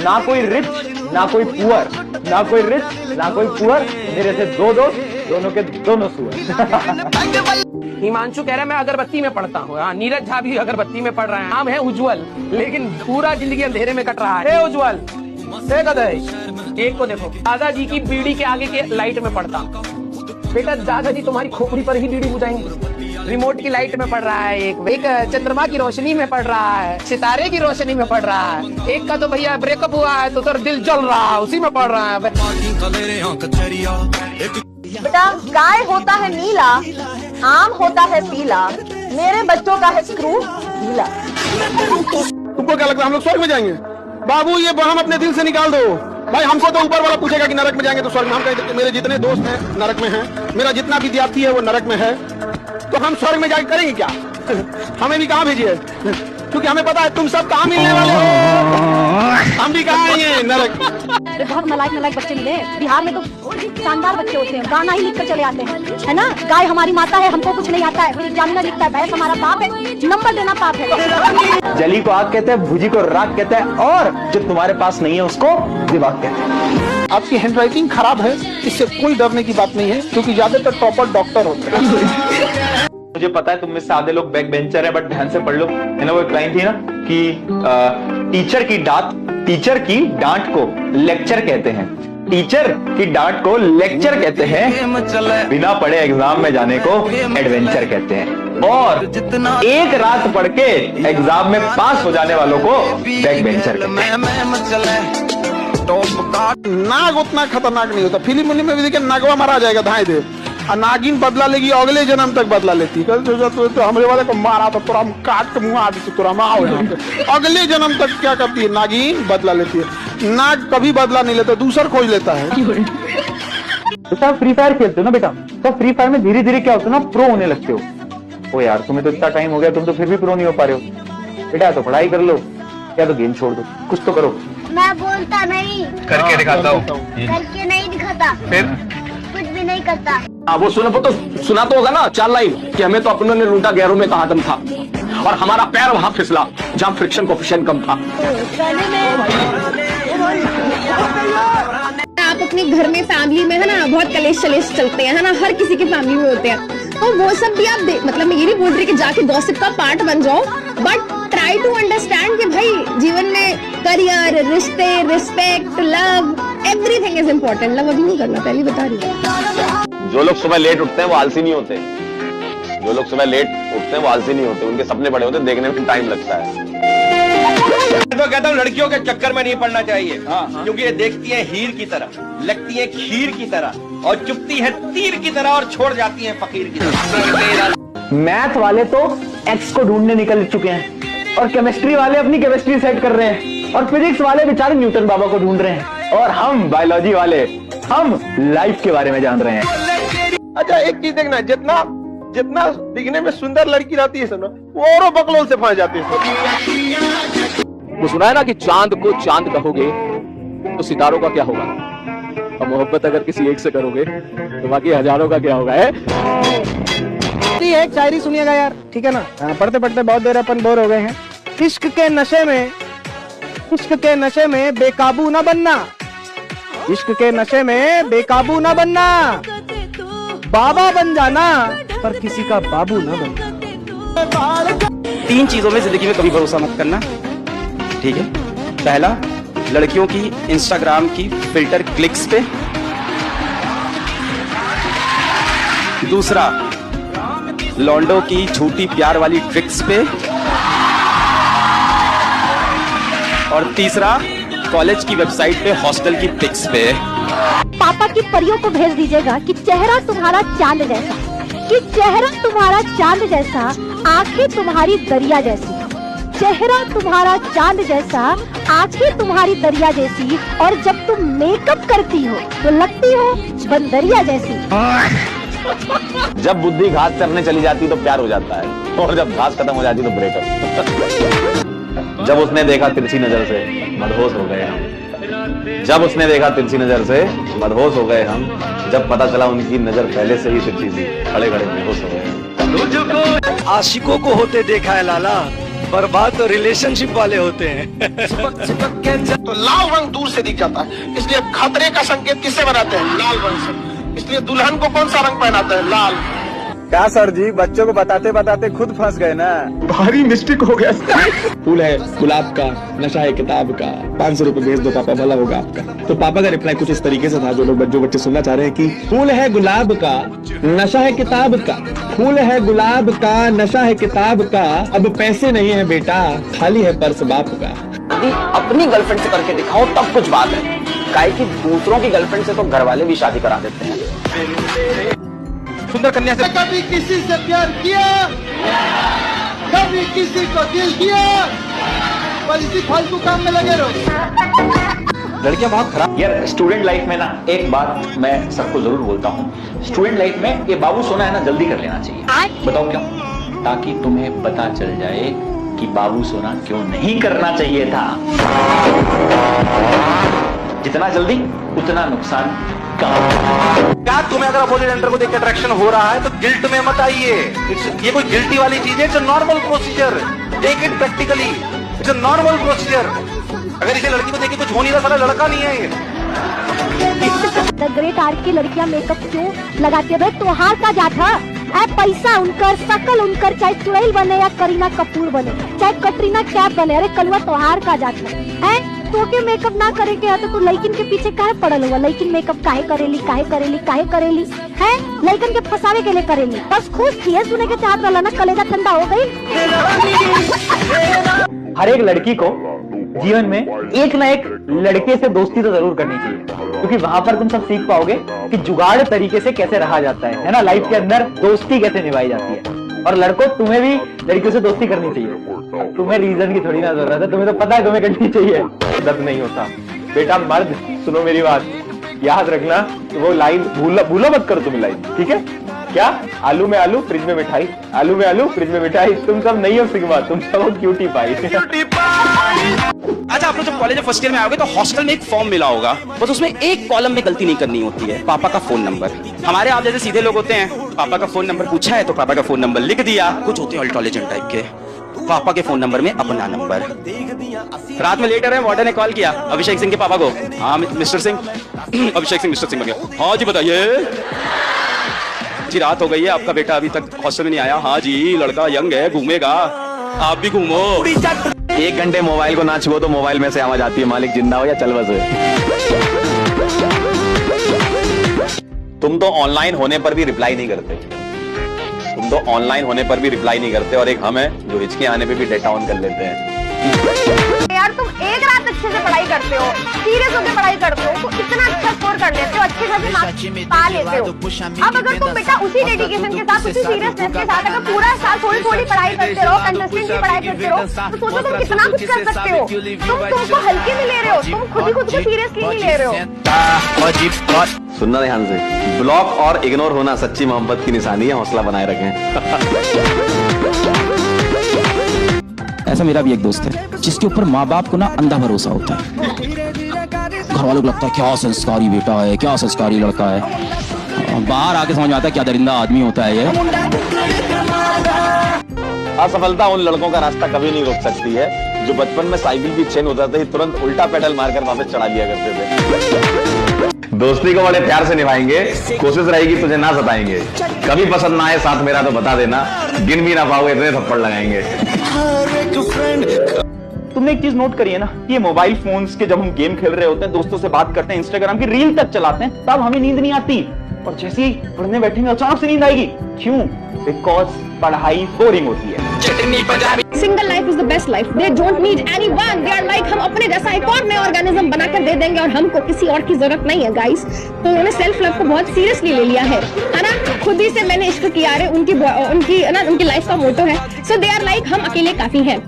ना कोई रिच ना कोई पुअर, ना कोई रिच ना कोई पुअर, मेरे से दो दोस्त, दोनों के दोनों सुअर। हिमांशु कह रहा है मैं अगरबत्ती में पढ़ता हूँ। हाँ, नीरज झा भी अगरबत्ती में पढ़ रहे हैं। नाम है उज्जवल, लेकिन पूरा जिंदगी अंधेरे में कट रहा है। उज्जवल एक को देखो, दादाजी की बीड़ी के आगे के लाइट में पढ़ता हूँ। बेटा दादाजी तुम्हारी खोपड़ी पर ही बीड़ी बुझाएंगे। रिमोट की लाइट में पढ़ रहा है, एक चंद्रमा की रोशनी में पढ़ रहा है, सितारे की रोशनी में पढ़ रहा है। एक का तो भैया ब्रेकअप हुआ है तो दिल जल रहा है, उसी में पढ़ रहा है। बेटा गाय होता है नीला, आम होता है पीला, मेरे बच्चों का है स्क्रू ढीला। तुमको क्या लगता है हम लोग स्वर्ग में जाएंगे? बाबू ये हम अपने दिल से निकाल दो भाई। हमसे तो ऊपर वाला पूछेगा कि नरक में जाएंगे तो स्वर्ग में। हम कहेंगे मेरे जितने दोस्त हैं नरक में हैं, मेरा जितना विद्यार्थी है वो नरक में है, तो हम स्वर्ग में जाकर करेंगे क्या? हमें भी कहाँ भेजिए, क्योंकि हमें पता है तुम सब कहाँ मिलने वाले हो। हम भी कहाँ आएंगे नरक। बहुत नलायक बच्चे मिले बिहार में, तो शानदार बच्चे होते हैं, गाना ही लिख कर चले आते हैं, है ना। गाय हमारी माता है, हमको कुछ नहीं आता है, एग्जामिनर लिखता है भैंस हमारा बाप है, नंबर देना पाप है। जली को आग कहते हैं, भुजी को राख कहते हैं, और जो तुम्हारे पास नहीं है उसको दिमाग कहते हैं। आपकी हैंडराइटिंग खराब है, इससे कोई डरने की बात नहीं है, क्योंकि ज्यादातर टॉपर डॉक्टर होते हैं। मुझे पता है तुम में से आधे लोग बैक बेंचर है, बट ध्यान से पढ़ लो। है ना, वो एक लाइन थी ना कि टीचर की डांट को लेक्चर कहते हैं, टीचर की डांट को लेक्चर कहते हैं, बिना पढ़े एग्जाम में जाने को एडवेंचर कहते हैं, और एक रात पढ़ के एग्जाम में पास हो जाने वालों को बैक बेंचर कहते हैं। नाग उतना खतरनाक नहीं होता। फिल्म में भी देखिए नागवा मारा जाएगा धाए दे, और नागिन बदला लेगी, अगले जन्म तक बदला लेती। तो हमरे वाले को मारा तो तोरा काट के मुंह आदि तोरा माओ, अगले जन्म तक क्या करती है नागिन? बदला लेती है। नाग कभी बदला नहीं लेता, दूसर खोज लेता है। तो सब फ्री फायर खेलते हो ना बेटा, तो फ्री फायर में धीरे धीरे क्या होता है ना, प्रो होने लगते हो। ओ यार तुम्हें तो इतना टाइम हो गया, तुम तो फिर भी प्रो नहीं हो पा रहे हो। बेटा तो पढ़ाई कर लो, या तो गेम छोड़ दो, कुछ तो करो। मैं बोलता नहीं, करके दिखाता हूँ। करके नहीं दिखाता, फिर कुछ भी नहीं करता। वो सुना तो होगा ना 4 लाइन कि हमें तो अपनों ने लूटा, गैरों में कहा दम था, और हमारा पैर वहां फिसला जहां फ्रिक्शन कोएफिशिएंट कम था। आप अपने घर में फैमिली में है ना बहुत कलेश चलेश चलते हैं, है ना, हर किसी की फैमिली में होते हैं, तो वो सब भी आप मतलब मैं ये नहीं बोल रही कि जाके गॉसिप का पार्ट बन जाओ, बट ट्राई टू अंडरस्टैंड कि भाई जीवन में करियर, रिश्ते, respect, love, everything is important. Love अभी नहीं करना, पहले बता रही हूँ। जो लोग सुबह लेट उठते हैं वो आलसी नहीं होते, जो लोग सुबह लेट उठते हैं वो आलसी नहीं होते, उनके सपने बड़े होते हैं, देखने में टाइम लगता है। तो कहता हूँ लड़कियों के चक्कर में नहीं पड़ना चाहिए, क्योंकि ये देखती है हीर की तरह, लगती है खीर की तरह, और चुपती है तीर की तरह, और छोड़ जाती है फकीर की तरह। मैथ वाले तो एक्स को ढूंढने निकल चुके हैं, और केमिस्ट्री वाले अपनी केमिस्ट्री सेट कर रहे हैं, और फिजिक्स वाले बेचारे न्यूटन बाबा को ढूंढ रहे हैं, और हम बायोलॉजी वाले हम लाइफ के बारे में जान रहे हैं। अच्छा एक चीज देखना, जितना जितना दिखने में सुंदर लड़की रहती है सुनो, वो औरों बकलोल से फंस जाती है। वो सुना है ना कि चांद को चांद कहोगे तो सितारों का क्या होगा, और मोहब्बत अगर किसी एक से करोगे तो बाकी हजारों का क्या होगा। एक शायरी सुनिएगा यार, ठीक है ना। पढ़ते पढ़ते बहुत देर अपन बोर हो गए हैं। इश्क के नशे में बेकाबू ना बनना, इश्क के नशे में बेकाबू ना बनना, बाबा बन जाना पर किसी का बाबू ना बनना। 3 चीजों में जिंदगी में कभी भरोसा मत करना, ठीक है। पहला, लड़कियों की इंस्टाग्राम की फिल्टर क्लिक्स पे। दूसरा, लॉन्डो की झूठी प्यार वाली ट्रिक्स पे। और तीसरा, कॉलेज की वेबसाइट पे हॉस्टल की पिक्स पे। पापा की परियों को भेज दीजिएगा कि चेहरा तुम्हारा चांद जैसा, कि चेहरा तुम्हारा चांद जैसा, आंखें तुम्हारी दरिया जैसी, चेहरा तुम्हारा चांद जैसा, आंखें तुम्हारी दरिया जैसी, और जब तुम मेकअप करती हो तो लगती हो बंदरिया जैसी। जब बुद्धि घास करने चली जाती तो प्यार हो जाता है, और जब घास खत्म हो जाती तो ब्रेकअप। जब उसने देखा तिरछी नजर से मदहोश हो गए हम, जब उसने देखा तिरछी नजर से मदहोश हो गए हम, जब पता चला उनकी नजर पहले से ही तिरछी थी, खड़े खड़े बेहोश हो गए। आशिकों को होते देखा है लाला, बर्बाद तो रिलेशनशिप वाले होते हैं। तो लाल रंग दूर से दिख जाता है, इसलिए खतरे का संकेत किससे बनाते हैं? लाल रंग से। इसलिए दुल्हन को कौन सा रंग पहनाते हैं? लाल। क्या सर जी, बच्चों को बताते बताते खुद फंस गए ना। भारी मिस्टेक हो गया। फूल है गुलाब का, नशा है किताब का, 500 रुपए भेज दो पापा, भला होगा आपका। तो पापा का रिप्लाई कुछ इस तरीके से था, जो बच्चे सुनना चाह रहे हैं कि फूल है गुलाब का, नशा है किताब का, फूल है गुलाब का, नशा है किताब का, अब पैसे नहीं है बेटा, खाली है पर्स बाप का। यदि अपनी गर्लफ्रेंड से करके दिखाओ तब कुछ बात है, काहे कि दूसरों की गर्लफ्रेंड से तो घर वाले भी शादी करा देते हैं। सुंदर कन्या से कभी किसी से प्यार किया, कभी किसी को दिल दिया, पर इसी फालतू काम में लगे रहो। लड़कियां बहुत खराब यार। स्टूडेंट लाइफ में ना एक बात मैं सबको जरूर बोलता हूँ, स्टूडेंट लाइफ में ये बाबू सोना है ना जल्दी कर लेना चाहिए। बताओ क्यों? ताकि तुम्हें पता चल जाए कि बाबू सोना क्यों नहीं करना चाहिए था। जितना जल्दी उतना नुकसान कम। क्या तुम्हें अगर अपोजिट जेंडर को देख के अट्रैक्शन हो रहा है तो गिल्ट में मत आइए। ये कोई गिल्टी वाली चीज है, it's a normal procedure, take it practically, it's a normal procedure. अगर इसे लड़की को देख के कुछ हो नहीं रहा, साला लड़का नहीं है ये। द ग्रेट आर्ट की लड़कियां मेकअप क्यों लगाती है? भाई त्योहार का जात है, पैसा उनकर, शकल उनकर, चाहे चुड़ैल बने या करीना कपूर बने, चाहे कटरीना कैफ बने, अरे कलवा त्योहार का जात है। तो के मेकअप ना करे के है तो लड़किन के पीछे काहे पड़ल हुआ? लड़किन मेकअप काहे करेली, काहे करेली, काहे करेली है? लड़कन के फंसावे के लिए करेली, बस खुश थी है, सुने के चाहत वाला ना, कलेजा ठंडा हो गई। हर एक लड़की को जीवन में एक ना एक लड़के से दोस्ती तो जरूर करनी चाहिए, क्योंकि वहां पर तुम सब सीख पाओगे कि जुगाड़ तरीके से कैसे रहा जाता है ना, लाइफ के अंदर दोस्ती कैसे निभाई जाती है। और लड़कों, तुम्हें भी लड़कियों से दोस्ती करनी चाहिए। तुम्हें रीजन की थोड़ी ना जरूरत है, तुम्हें तो पता है तुम्हें करनी चाहिए। दर्द नहीं होता बेटा, मर्द सुनो मेरी बात, याद रखना वो लाइन भूलो मत करो तुम लाइन, ठीक है? क्या? आलू में आलू फ्रिज में मिठाई, आलू में आलू फ्रिज में मिठाई। तुम सब नहीं हो सिग्मा, तुम सब हो क्यूटी पाई। अच्छा, आप लोग जब कॉलेज फर्स्ट ईयर में आओगे तो हॉस्टल में एक फॉर्म मिला होगा, बस उसमें एक कॉलम में गलती नहीं करनी होती है, पापा का फोन नंबर। हमारे आप जैसे सीधे लोग होते हैं, पापा का फोन नंबर पूछा है तो पापा का फोन नंबर लिख दिया। कुछ होते हैं अल्ट्रा लेजेंड टाइप के, पापा के फोन नंबर में अपना नंबर। रात में लेट रहे, वार्डन ने कॉल किया अभिषेक सिंह के पापा को। हाँ मिस्टर सिंह। अभिषेक सिंह मिस्टर सिंह बन गया। हाँ जी बताइए जी, रात हो गई है, आपका बेटा अभी तक हॉस्टल में नहीं आया। हाँ जी, लड़का यंग है, घूमेगा, आप भी घूमो। 1 घंटे मोबाइल को ना छुओ तो मोबाइल में से आवाज आती है, मालिक जिंदा हो या चल बस। तुम तो ऑनलाइन होने पर भी रिप्लाई नहीं करते, तुम तो ऑनलाइन होने पर भी रिप्लाई नहीं करते, और एक हम है जो हिचके आने पे भी डेटा ऑन कर लेते हैं। यार तुम एक रात अच्छे से पढ़ाई करते हो, सीरियस होकर पढ़ाई करते हो, तो इतना अच्छा स्कोर कर लेते हो, अच्छे खासे मार्क्स पा लेते हो। अब अगर तुम बेटा उसी डेडिकेशन के साथ, उसी सीरियसनेस के साथ अगर पूरा साल थोड़ी थोड़ी पढ़ाई करते रहो, कंसिस्टेंटली पढ़ाई करते रहो, तो सोचो तुम कितना कुछ कर सकते हो। तुमको हल्के में ले रहे हो, तुम खुद को सीरियसली नहीं ले रहे हो। सुनना ध्यान से, ब्लॉक और इग्नोर होना सच्ची मोहब्बत की निशानी है, हौसला बनाए रखें। ऐसा मेरा भी एक दोस्त है जिसके ऊपर माँ बाप को ना अंधा भरोसा होता है। घर वालों को लगता है क्या संस्कारी बेटा है, क्या संस्कारी लड़का है, बाहर आके समझ में आता है क्या दरिंदा आदमी होता है ये। असफलता उन लड़कों का रास्ता कभी नहीं रोक सकती है जो बचपन में साइकिल की चेन होता था तुरंत उल्टा पेडल मारकर वापस चढ़ा लिया करते थे। दोस्ती को बड़े प्यार से निभाएंगे, कोशिश रहेगी तुझे ना सताएंगे, कभी पसंद ना आए साथ मेरा तो बता देना, गिन भी ना पाओगे इतने थप्पड़ लगाएंगे। तुमने एक चीज नोट करी है ना, ये मोबाइल फोन्स के जब हम गेम खेल रहे होते हैं, दोस्तों से बात करते हैं, इंस्टाग्राम की रील तक चलाते हैं, तब हमें नींद नहीं आती, और जैसे ही पढ़ने बैठेंगे अचानक से नींद आएगी। क्यों? बिकॉज पढ़ाई बोरिंग होती है। Single life is the best life, they don't need anyone, they are like हम अपने जैसा एक और नया ऑर्गेनिज्म बनाकर दे देंगे और हमको किसी और की जरूरत नहीं है गाइस। तो उन्होंने सेल्फ लव को बहुत सीरियसली ले लिया है ना, खुद ही से मैंने इश्क किया है, उनकी लाइफ का मोटो है। सो दे आर लाइक हम अकेले काफी हैं।